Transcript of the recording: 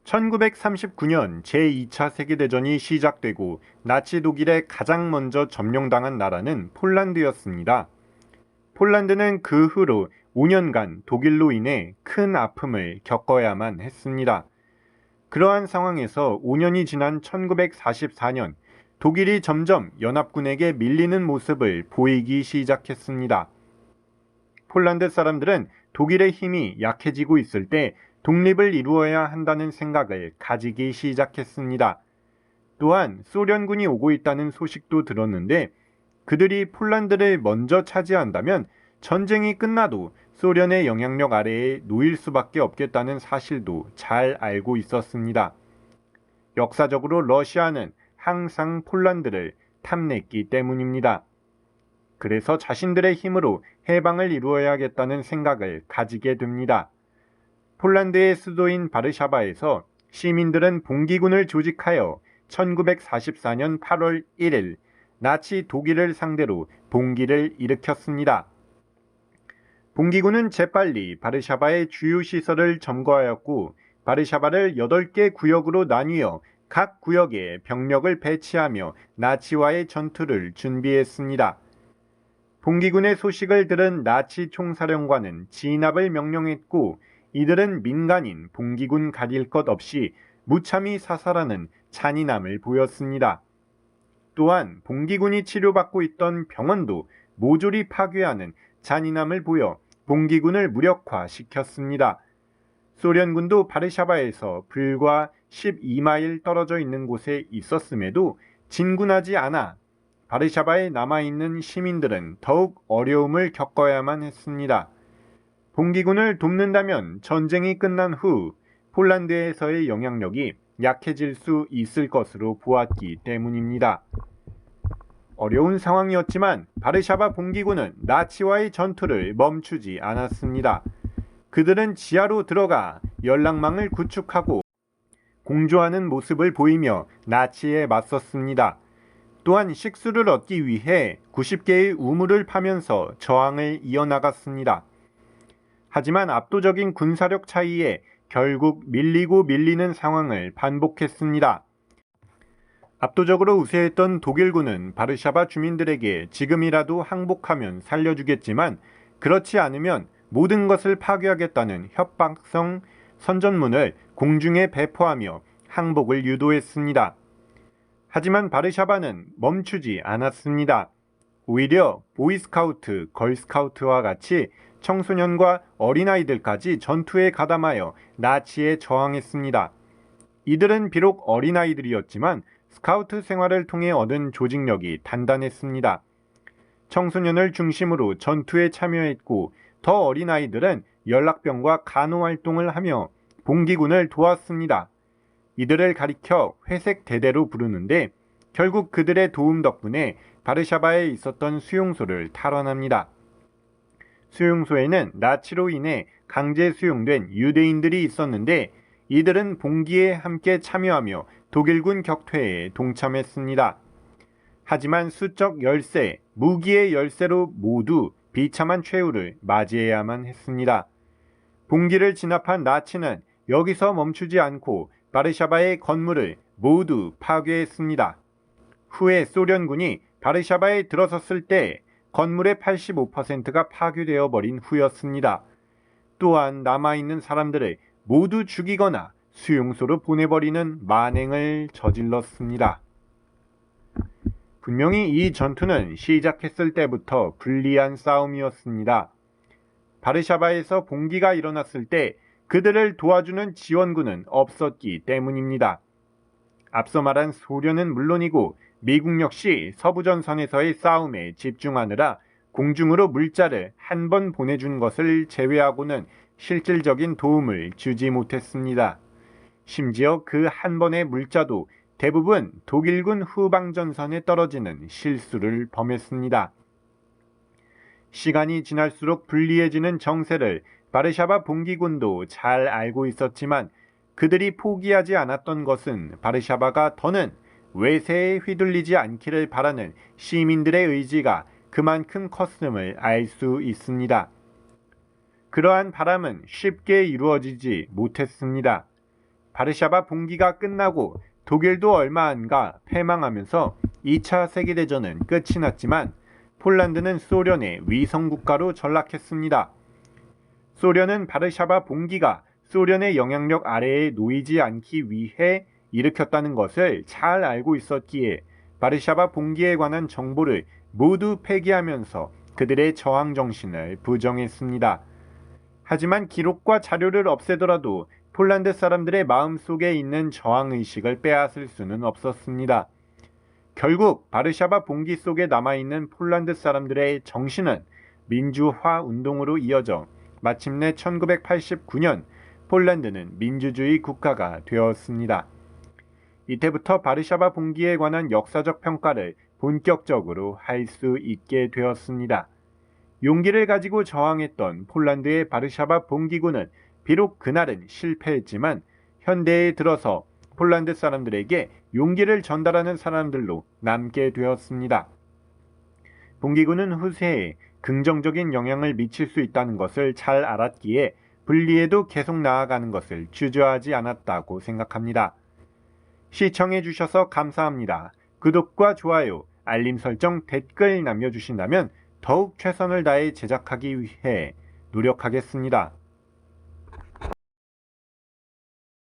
1939년 제2차 세계대전이 시작되고 나치 독일에 가장 먼저 점령당한 나라는 폴란드였습니다. 폴란드는 그 후로 5년간 독일로 인해 큰 아픔을 겪어야만 했습니다. 그러한 상황에서 5년이 지난 1944년 독일이 점점 연합군에게 밀리는 모습을 보이기 시작했습니다. 폴란드 사람들은 독일의 힘이 약해지고 있을 때 독립을 이루어야 한다는 생각을 가지기 시작했습니다. 또한 소련군이 오고 있다는 소식도 들었는데 그들이 폴란드를 먼저 차지한다면 전쟁이 끝나도 소련의 영향력 아래에 놓일 수밖에 없겠다는 사실도 잘 알고 있었습니다. 역사적으로 러시아는 항상 폴란드를 탐냈기 때문입니다. 그래서 자신들의 힘으로 해방을 이루어야겠다는 생각을 가지게 됩니다. 폴란드의 수도인 바르샤바에서 시민들은 봉기군을 조직하여 1944년 8월 1일 나치 독일을 상대로 봉기를 일으켰습니다. 봉기군은 재빨리 바르샤바의 주요 시설을 점거하였고 바르샤바를 8개 구역으로 나뉘어 각 구역에 병력을 배치하며 나치와의 전투를 준비했습니다. 봉기군의 소식을 들은 나치 총사령관은 진압을 명령했고 이들은 민간인 봉기군 가릴 것 없이 무참히 사살하는 잔인함을 보였습니다. 또한 봉기군이 치료받고 있던 병원도 모조리 파괴하는 잔인함을 보여 봉기군을 무력화시켰습니다. 소련군도 바르샤바에서 불과 12마일 떨어져 있는 곳에 있었음에도 진군하지 않아 바르샤바에 남아있는 시민들은 더욱 어려움을 겪어야만 했습니다. 봉기군을 돕는다면 전쟁이 끝난 후 폴란드에서의 영향력이 약해질 수 있을 것으로 보았기 때문입니다. 어려운 상황이었지만 바르샤바 봉기군은 나치와의 전투를 멈추지 않았습니다. 그들은 지하로 들어가 연락망을 구축하고 공조하는 모습을 보이며 나치에 맞섰습니다. 또한 식수를 얻기 위해 90개의 우물을 파면서 저항을 이어나갔습니다. 하지만 압도적인 군사력 차이에 결국 밀리고 밀리는 상황을 반복했습니다. 압도적으로 우세했던 독일군은 바르샤바 주민들에게 지금이라도 항복하면 살려주겠지만 그렇지 않으면 모든 것을 파괴하겠다는 협박성 선전문을 공중에 배포하며 항복을 유도했습니다. 하지만 바르샤바는 멈추지 않았습니다. 오히려 보이스카우트, 걸스카우트와 같이 청소년과 어린아이들까지 전투에 가담하여 나치에 저항했습니다. 이들은 비록 어린아이들이었지만 스카우트 생활을 통해 얻은 조직력이 단단했습니다. 청소년을 중심으로 전투에 참여했고 더 어린아이들은 연락병과 간호활동을 하며 봉기군을 도왔습니다. 이들을 가리켜 회색 대대로 부르는데 결국 그들의 도움 덕분에 바르샤바에 있었던 수용소를 탈환합니다. 수용소에는 나치로 인해 강제 수용된 유대인들이 있었는데 이들은 봉기에 함께 참여하며 독일군 격퇴에 동참했습니다. 하지만 수적 열세, 무기의 열세로 모두 비참한 최후를 맞이해야만 했습니다. 봉기를 진압한 나치는 여기서 멈추지 않고 바르샤바의 건물을 모두 파괴했습니다. 후에 소련군이 바르샤바에 들어섰을 때 건물의 85%가 파괴되어 버린 후였습니다. 또한 남아있는 사람들을 모두 죽이거나 수용소로 보내버리는 만행을 저질렀습니다. 분명히 이 전투는 시작했을 때부터 불리한 싸움이었습니다. 바르샤바에서 봉기가 일어났을 때 그들을 도와주는 지원군은 없었기 때문입니다. 앞서 말한 소련은 물론이고 미국 역시 서부전선에서의 싸움에 집중하느라 공중으로 물자를 한 번 보내준 것을 제외하고는 실질적인 도움을 주지 못했습니다. 심지어 그 한 번의 물자도 대부분 독일군 후방전선에 떨어지는 실수를 범했습니다. 시간이 지날수록 불리해지는 정세를 바르샤바 봉기군도 잘 알고 있었지만 그들이 포기하지 않았던 것은 바르샤바가 더는 외세에 휘둘리지 않기를 바라는 시민들의 의지가 그만큼 컸음을 알 수 있습니다. 그러한 바람은 쉽게 이루어지지 못했습니다. 바르샤바 분기가 끝나고 독일도 얼마 안 가 패망하면서 2차 세계대전은 끝이 났지만 폴란드는 소련의 위성국가로 전락했습니다. 소련은 바르샤바 봉기가 소련의 영향력 아래에 놓이지 않기 위해 일으켰다는 것을 잘 알고 있었기에 바르샤바 봉기에 관한 정보를 모두 폐기하면서 그들의 저항 정신을 부정했습니다. 하지만 기록과 자료를 없애더라도 폴란드 사람들의 마음속에 있는 저항의식을 빼앗을 수는 없었습니다. 결국 바르샤바 봉기 속에 남아있는 폴란드 사람들의 정신은 민주화 운동으로 이어져 마침내 1989년 폴란드는 민주주의 국가가 되었습니다. 이때부터 바르샤바 봉기에 관한 역사적 평가를 본격적으로 할 수 있게 되었습니다. 용기를 가지고 저항했던 폴란드의 바르샤바 봉기군은 비록 그날은 실패했지만 현대에 들어서 폴란드 사람들에게 용기를 전달하는 사람들로 남게 되었습니다. 봉기군은 후세에 긍정적인 영향을 미칠 수 있다는 것을 잘 알았기에 분리에도 계속 나아가는 것을 주저하지 않았다고 생각합니다. 시청해 주셔서 감사합니다. 구독과 좋아요, 알림 설정, 댓글 남겨주신다면 더욱 최선을 다해 제작하기 위해 노력하겠습니다.